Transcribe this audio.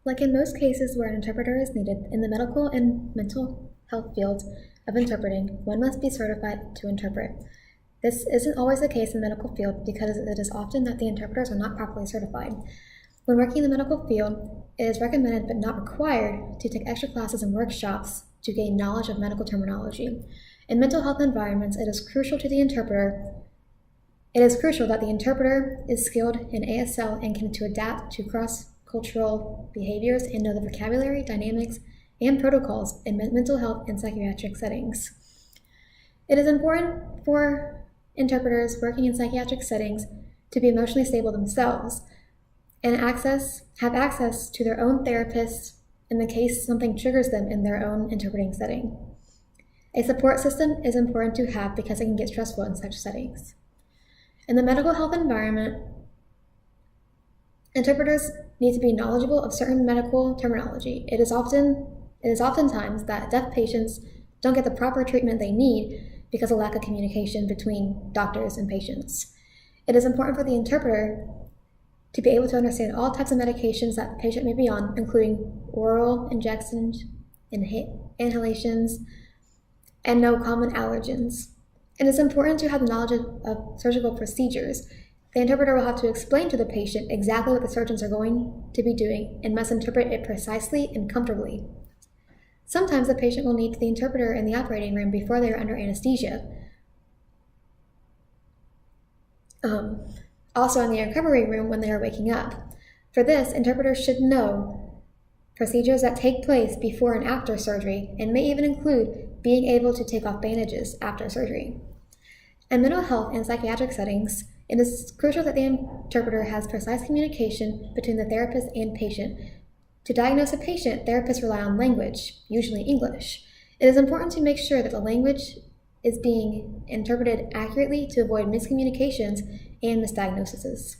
Like in most cases where an interpreter is needed, in the medical and mental health fields of interpreting, one must be certified to interpret. This isn't always the case in the medical field because it is often that the interpreters are not properly certified. When working in the medical field, it is recommended but not required to take extra classes and workshops to gain knowledge of medical terminology. In mental health environments, it is crucial that the interpreter is skilled in ASL and can adapt to cross-cultural behaviors and know the vocabulary, dynamics, and protocols in mental health and psychiatric settings. It is important for interpreters working in psychiatric settings to be emotionally stable themselves and have access to their own therapists in the case something triggers them in their own interpreting setting. A support system is important to have because it can get stressful in such settings. In the medical health environment, interpreters need to be knowledgeable of certain medical terminology. It is oftentimes that deaf patients don't get the proper treatment they need because of lack of communication between doctors and patients. It is important for the interpreter to be able to understand all types of medications that the patient may be on, including oral injections, inhalations, and no common allergens. It is important to have the knowledge of surgical procedures. The interpreter will have to explain to the patient exactly what the surgeons are going to be doing and must interpret it precisely and comfortably. Sometimes the patient will need the interpreter in the operating room before they are under anesthesia. Also in the recovery room when they are waking up. For this, interpreters should know procedures that take place before and after surgery and may even include being able to take off bandages after surgery. In mental health and psychiatric settings, it is crucial that the interpreter has precise communication between the therapist and patient. To diagnose a patient, therapists rely on language, usually English. It is important to make sure that the language is being interpreted accurately to avoid miscommunications and misdiagnoses.